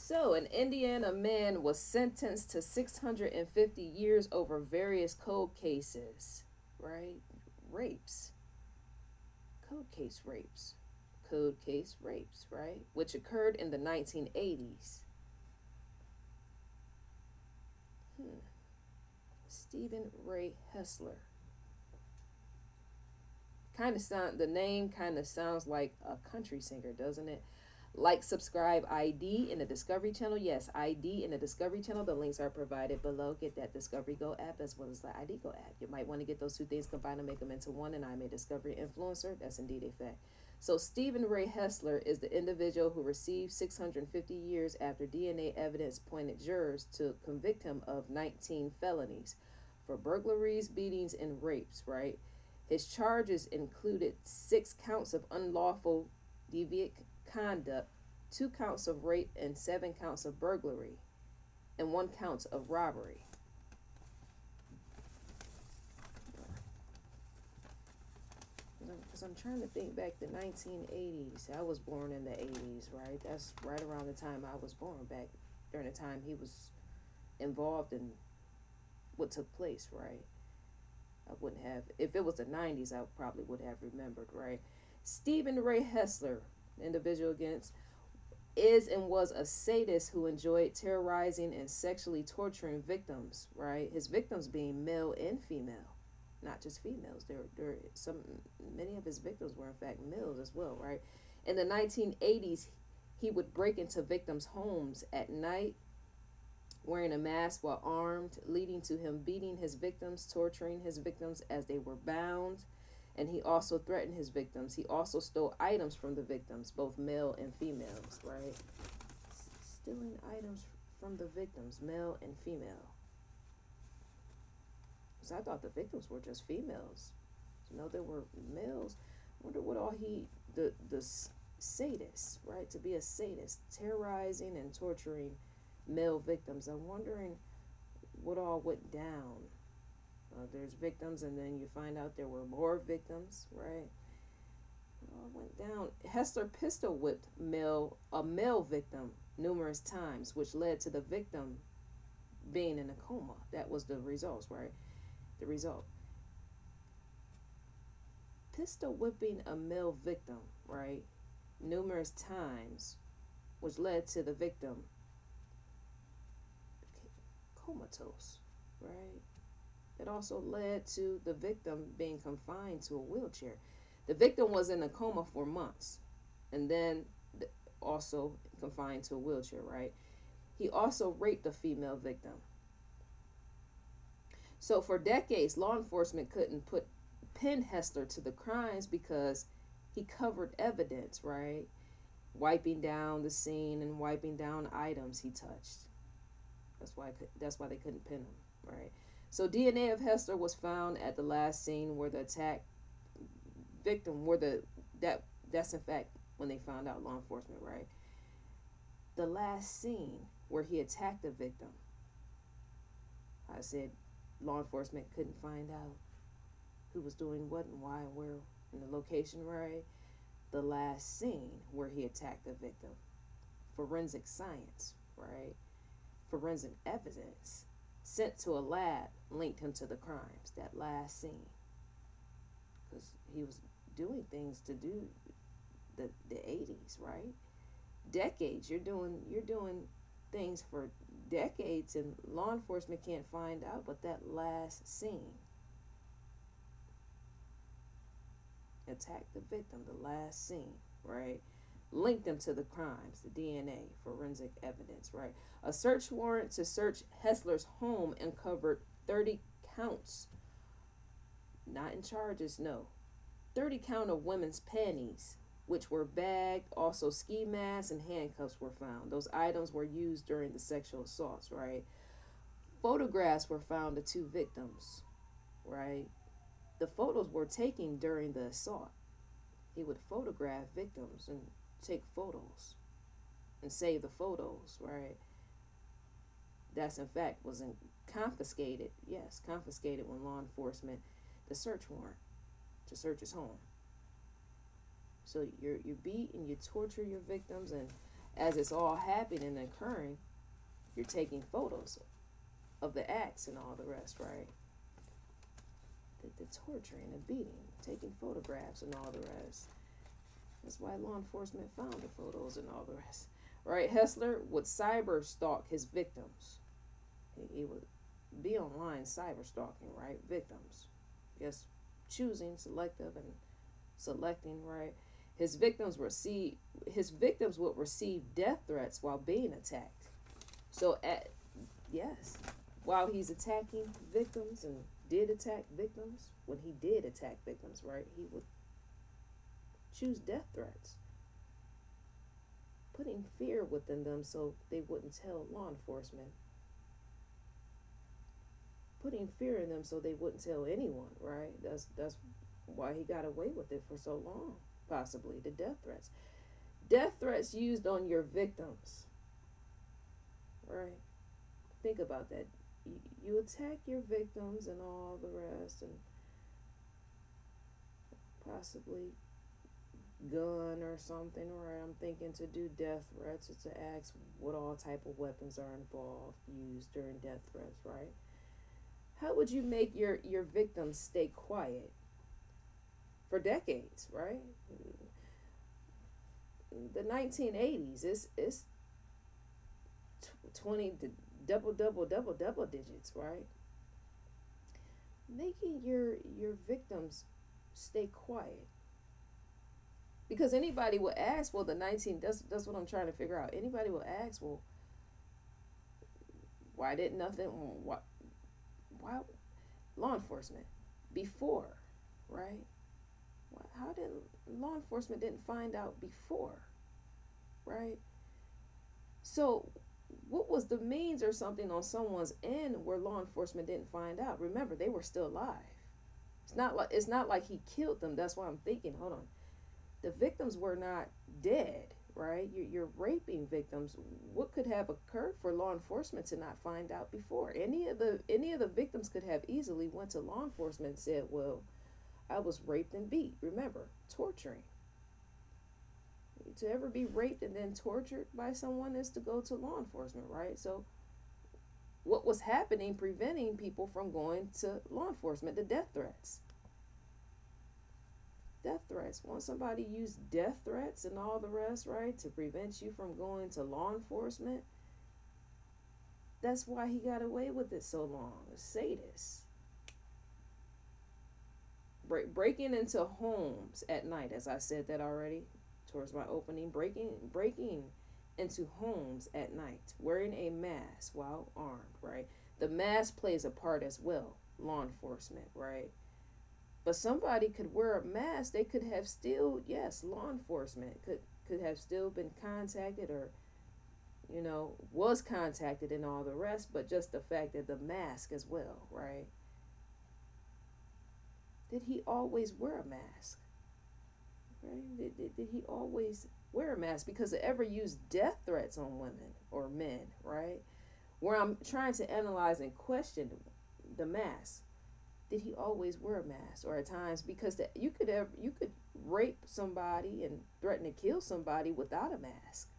So, an Indiana man was sentenced to 650 years over various cold cases, right? Rapes. Cold case rapes. Cold case rapes, right? Which occurred in the 1980s. Stephen Ray Hessler. The name kind of sounds like a country singer, doesn't it? Like, subscribe, ID in the Discovery Channel. Yes, ID in the Discovery Channel. The links are provided below. Get that Discovery Go app as well as the ID Go app. You might want to get those two things combined and make them into one. And I'm a Discovery influencer. That's indeed a fact. So Stephen Ray Hessler is the individual who received 650 years after DNA evidence pointed jurors to convict him of 19 felonies for burglaries, beatings, and rapes, right? His charges included 6 counts of unlawful deviant conduct, 2 counts of rape, and 7 counts of burglary, and 1 count of robbery. Because I'm trying to think back to 1980s. I was born in the 80s, right? That's right around the time I was born, back during the time he was involved in what took place, right? I wouldn't have, if it was the 90s, I probably would have remembered, right? Stephen Ray Hessler, individual against, is and was a sadist who enjoyed terrorizing and sexually torturing victims, right? His victims being male and female, not just females. Many of his victims were in fact males as well, right? In the 1980s, he would break into victims' homes at night, wearing a mask while armed, leading to him beating his victims, torturing his victims as they were bound. And he also threatened his victims. He also stole items from the victims, both male and females, right? Stealing items from the victims, male and female. Because I thought the victims were just females. There were males. I wonder what all the sadist, right? To be a sadist, terrorizing and torturing male victims. I'm wondering what all went down. There's victims, and then you find out there were more victims, right? What all went down? Hessler pistol whipped a male victim numerous times, which led to the victim being in a coma. That was the results, right? The result. Pistol whipping a male victim, right? Numerous times, which led to the victim comatose, right? It also led to the victim being confined to a wheelchair. The victim was in a coma for months, and then also confined to a wheelchair, right? He also raped a female victim. So for decades, law enforcement couldn't pin Hessler to the crimes because he covered evidence, right? Wiping down the scene and wiping down items he touched. That's why they couldn't pin him, right? So DNA of Hessler was found at the last scene where the attack victim, that's in fact when they found out, law enforcement, right? The last scene where he attacked the victim. I said law enforcement couldn't find out who was doing what and why and where in the location, right? The last scene where he attacked the victim. Forensic science, right? Forensic evidence sent to a lab linked him to the crimes. That last scene, because he was doing things to do the 80s, right? Decades. You're doing things for decades, and law enforcement can't find out. But that last scene, attack the victim, the last scene, right? Linked them to the crimes, the DNA, forensic evidence, right? A search warrant to search Hessler's home uncovered 30 counts, not in charges, no. 30 count of women's panties, which were bagged. Also, ski masks and handcuffs were found. Those items were used during the sexual assaults, right? Photographs were found of 2 victims, right? The photos were taken during the assault. He would photograph victims and take photos and save the photos, right? That's in fact was confiscated. Yes, confiscated when law enforcement, the search warrant to search his home. So you beat and you torture your victims, and as it's all happening and occurring, you're taking photos of the acts and all the rest, right? The torturing, the beating, taking photographs and all the rest. That's why law enforcement found the photos and all the rest. Right? Hessler would cyber stalk his victims. He would be online cyber stalking, right? Victims. Just choosing, selective, and selecting, right? His victims would receive death threats while being attacked. So yes, while he's attacking victims and did attack victims, when he did attack victims, right, he would choose death threats, putting fear within them so they wouldn't tell law enforcement, putting fear in them so they wouldn't tell anyone, right? That's why he got away with it for so long, possibly, the death threats. Death threats used on your victims, right? Think about that. You attack your victims and all the rest, and possibly gun or something, right? I'm thinking to do death threats or to ask what all type of weapons are involved, used during death threats, right? How would you make your victims stay quiet for decades, right? The 1980s, it's 20 double digits, right? Making your victims stay quiet. Because anybody will ask, well, that's what I'm trying to figure out. Anybody will ask, well, why didn't nothing, why law enforcement before, right? How did law enforcement didn't find out before, right? So what was the means or something on someone's end where law enforcement didn't find out? Remember, they were still alive. It's not like he killed them. That's why I'm thinking, hold on. The victims were not dead, right? You're raping victims. What could have occurred for law enforcement to not find out before? Any of the victims could have easily went to law enforcement and said, well, I was raped and beat. Remember, torturing. To ever be raped and then tortured by someone is to go to law enforcement, right? So what was happening preventing people from going to law enforcement? The death threats. Death threats. Once somebody used death threats and all the rest, right, to prevent you from going to law enforcement, that's why he got away with it so long. A sadist. Breaking into homes at night, as I said that already towards my opening, breaking into homes at night, wearing a mask while armed, right? The mask plays a part as well, law enforcement, right? But somebody could wear a mask, they could have still, yes, law enforcement could have still been contacted or, was contacted and all the rest, but just the fact that the mask as well, right? Did he always wear a mask? Right? Did he always wear a mask? Because it ever used death threats on women or men, right? Where I'm trying to analyze and question the mask. Did he always wear a mask? Or at times, because you could rape somebody and threaten to kill somebody without a mask.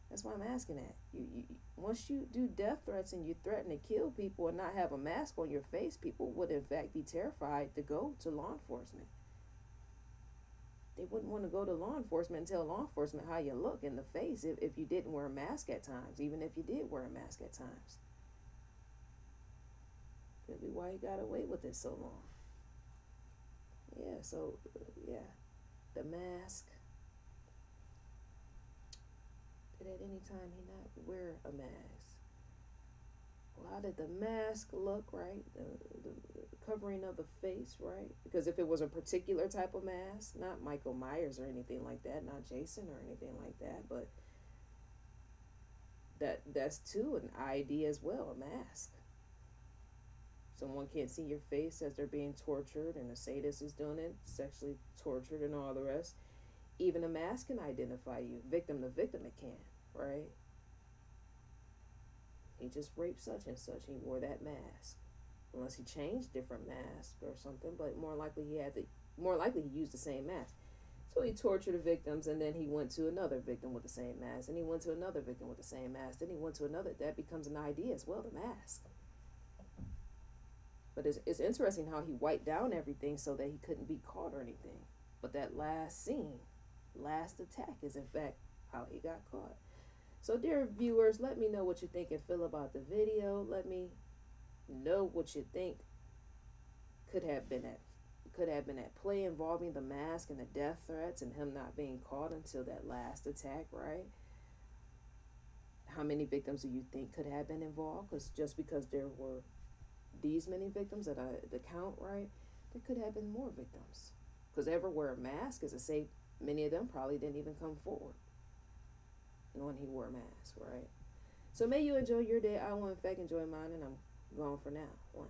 That's why I'm asking that. You once you do death threats and you threaten to kill people and not have a mask on your face, people would in fact be terrified to go to law enforcement. They wouldn't want to go to law enforcement and tell law enforcement how you look in the face if you didn't wear a mask at times, even if you did wear a mask at times. Could be why he got away with it so long. Yeah, the mask. Did at any time he not wear a mask? Well, how did the mask look, right? The covering of the face, right? Because if it was a particular type of mask, not Michael Myers or anything like that, not Jason or anything like that, but that's too an ID as well, a mask. Someone can't see your face as they're being tortured and a sadist is doing it, sexually tortured and all the rest. Even a mask can identify you. Victim to victim it can, right? He just raped such and such. He wore that mask. Unless he changed different masks or something, but more likely he used the same mask. So he tortured the victims, and then he went to another victim with the same mask, and he went to another victim with the same mask, then he went to another. That becomes an idea as well, the mask. But it's interesting how he wiped down everything so that he couldn't be caught or anything. But that last scene, last attack, is in fact how he got caught. So, dear viewers, let me know what you think and feel about the video. Let me know what you think could have been at play involving the mask and the death threats and him not being caught until that last attack, right? How many victims do you think could have been involved? Because just because there were these many victims that the count, right, there could have been more victims. Because ever wear a mask, as I say, many of them probably didn't even come forward when he wore a mask, right? So may you enjoy your day. I will in fact enjoy mine, and I'm gone for now. One.